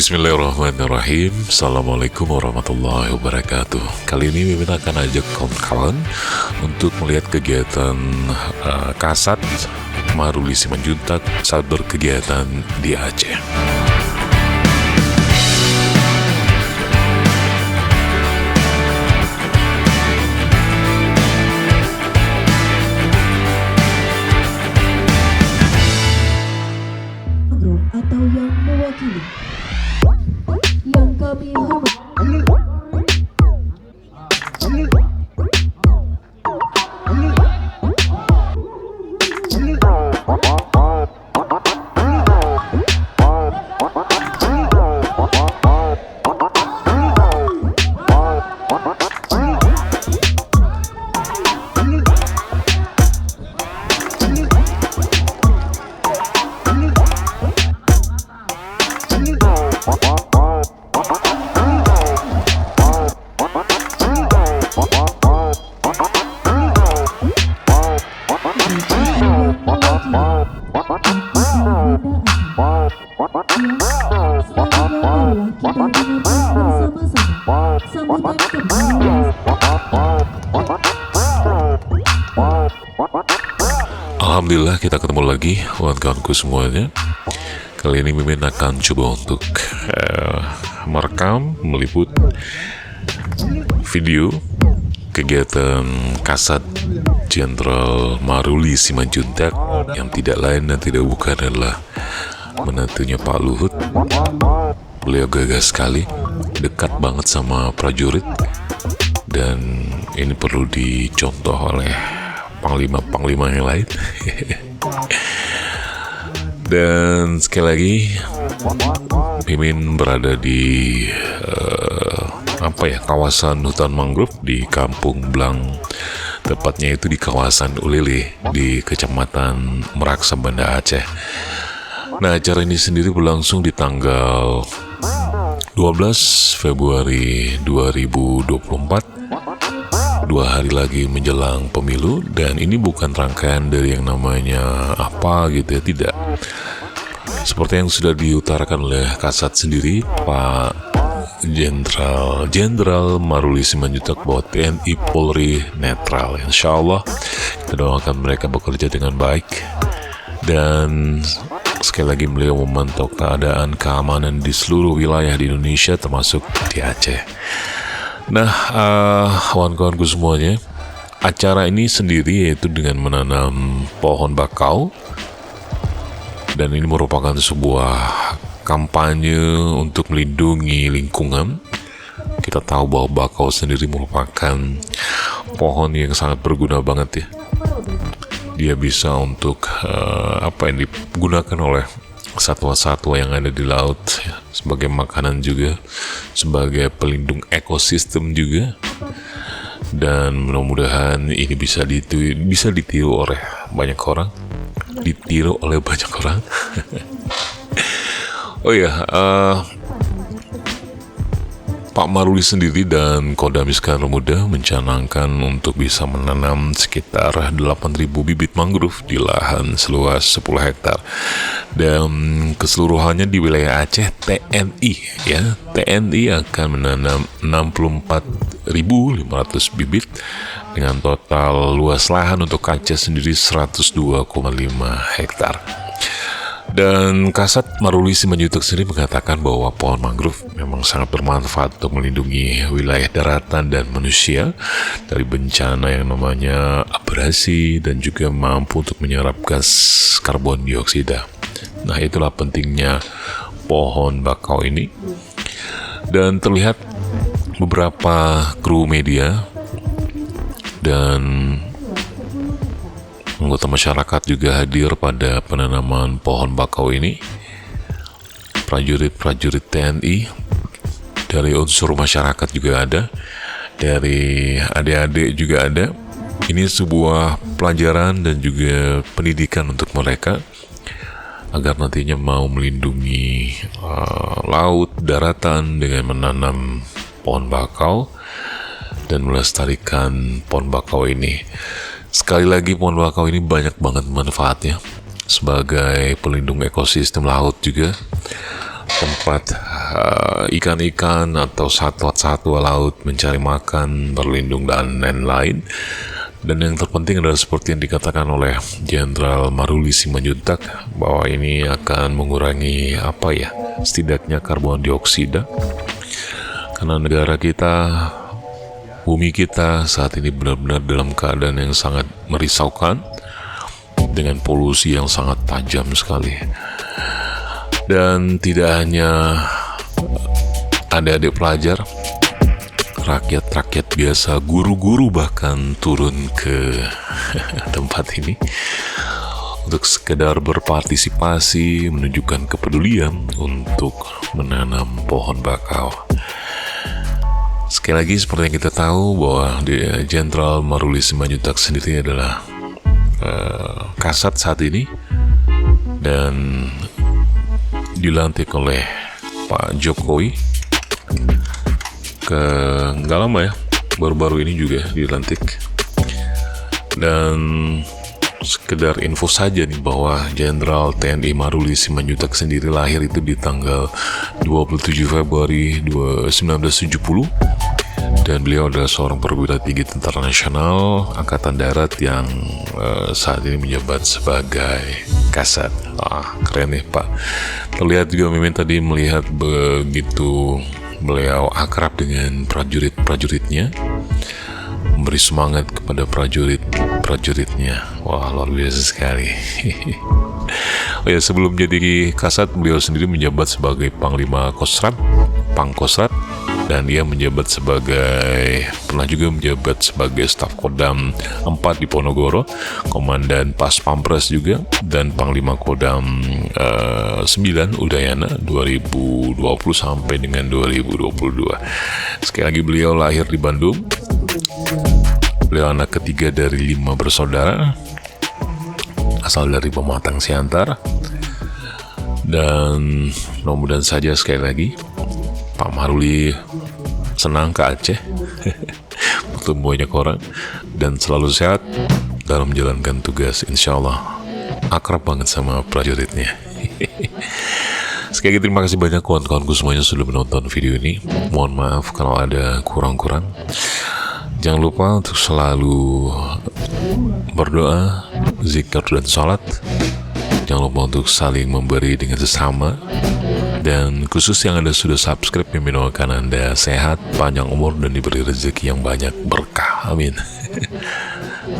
Bismillahirrahmanirrahim. Assalamualaikum warahmatullahi wabarakatuh. Kali ini Mimin akan ajak kawan-kawan untuk melihat kegiatan Kasat Maruli Simanjuntak saat berkegiatan di Aceh. Atau yang mewakili yang kami hormati. Alhamdulillah kita ketemu lagi kawan-kawanku semuanya. Kali ini Mimin akan coba untuk merekam, meliput video kegiatan Kasat Jenderal Maruli Simanjuntak yang tidak lain dan tidak bukan adalah menantunya Pak Luhut. Beliau gagah sekali, dekat banget sama prajurit, dan ini perlu dicontoh oleh panglima-panglima yang lain. Dan sekali lagi Mimin berada di kawasan hutan mangrove di Kampung Blang, tepatnya itu di kawasan Ulele di Kecamatan Meraksa, Banda Aceh. Nah, acara ini sendiri berlangsung di tanggal 12 Februari 2024, 2 hari lagi menjelang pemilu. Dan ini bukan rangkaian dari yang namanya apa gitu ya, tidak. Seperti yang sudah diutarakan oleh Kasat sendiri, Pak Jenderal Maruli Simanjuntak, bahwa TNI Polri netral. Insya Allah kita doakan mereka bekerja dengan baik, dan sekali lagi beliau memantau keadaan keamanan di seluruh wilayah di Indonesia termasuk di Aceh. Nah, kawan-kawanku semuanya, acara ini sendiri yaitu dengan menanam pohon bakau, dan ini merupakan sebuah kampanye untuk melindungi lingkungan. Kita tahu bahwa bakau sendiri merupakan pohon yang sangat berguna banget ya. Dia bisa untuk yang digunakan oleh satwa-satwa yang ada di laut ya, sebagai makanan juga, sebagai pelindung ekosistem juga. Dan mudah-mudahan ini bisa ditiru oleh banyak orang. Oh ya, Pak Maruli sendiri dan Kodam Iskandar Muda mencanangkan untuk bisa menanam sekitar 8.000 bibit mangrove di lahan seluas 10 hektar. Dan keseluruhannya di wilayah Aceh, TNI akan menanam 64.500 bibit dengan total luas lahan untuk Aceh sendiri 102,5 hektar. Dan Kasat Maruli Simanjuntak sendiri mengatakan bahwa pohon mangrove memang sangat bermanfaat untuk melindungi wilayah daratan dan manusia dari bencana yang namanya abrasi, dan juga mampu untuk menyerap gas karbon dioksida. Nah, itulah pentingnya pohon bakau ini. Dan terlihat beberapa kru media dan anggota masyarakat juga hadir pada penanaman pohon bakau ini. Prajurit-prajurit TNI, dari unsur masyarakat juga ada, dari adik-adik juga ada. Ini sebuah pelajaran dan juga pendidikan untuk mereka agar nantinya mau melindungi laut, daratan dengan menanam pohon bakau dan melestarikan pohon bakau ini. Sekali lagi, pohon bakau ini banyak banget manfaatnya sebagai pelindung ekosistem laut juga, tempat ikan-ikan atau satwa-satwa laut mencari makan, berlindung, dan lain-lain. Dan yang terpenting adalah seperti yang dikatakan oleh Jenderal Maruli Simanjuntak, bahwa ini akan mengurangi setidaknya karbon dioksida, karena negara kita, bumi kita saat ini benar-benar dalam keadaan yang sangat merisaukan dengan polusi yang sangat tajam sekali. Dan tidak hanya adik-adik pelajar, rakyat-rakyat biasa, guru-guru bahkan turun ke tempat ini untuk sekedar berpartisipasi, menunjukkan kepedulian untuk menanam pohon bakau. Sekali lagi, seperti yang kita tahu bahwa Jenderal Maruli Simanjuntak sendiri adalah Kasat saat ini, dan dilantik oleh Pak Jokowi nggak lama ya, baru-baru ini juga dilantik. Dan sekedar info saja nih, bahwa Jenderal TNI Maruli Simanjuntak sendiri lahir itu di tanggal 27 Februari 1970, dan beliau adalah seorang perwira tinggi Tentara Nasional Angkatan Darat yang saat ini menjabat sebagai Kasat. Keren nih Pak. Terlihat juga Mimin tadi melihat begitu beliau akrab dengan prajurit-prajuritnya, memberi semangat kepada prajurit-prajuritnya. Wah, luar biasa sekali. Oh ya, sebelum jadi Kasat, beliau sendiri menjabat sebagai Panglima Kostrat, Pangkostrat, dan ia pernah juga menjabat sebagai staf Kodam 4 di Ponorogo, Komandan Pas Pampres juga, dan Panglima Kodam 9 Udayana 2020 sampai dengan 2022. Sekali lagi, beliau lahir di Bandung. Beliau anak ketiga dari 5 bersaudara, asal dari Pematang Siantar. Dan mudah-mudahan saja sekali lagi Pak Maruli senang ke Aceh bertemu banyak orang dan selalu sehat dalam menjalankan tugas. Insya Allah akrab banget sama prajuritnya. Sekali lagi terima kasih banyak kawan-kawanku semuanya sudah menonton video ini. Mohon maaf kalau ada kurang-kurang. Jangan lupa untuk selalu berdoa, zikir, dan sholat. Jangan lupa untuk saling memberi dengan sesama. Dan khusus yang Anda sudah subscribe, Mimin doakan Anda sehat, panjang umur, dan diberi rezeki yang banyak berkah. Amin.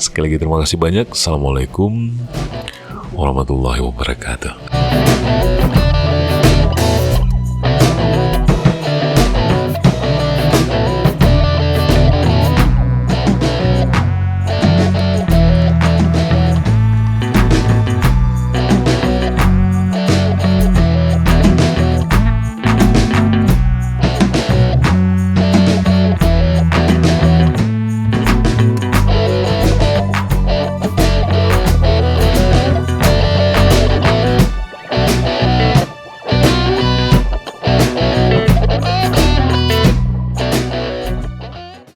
Sekali lagi terima kasih banyak. Assalamualaikum warahmatullahi wabarakatuh.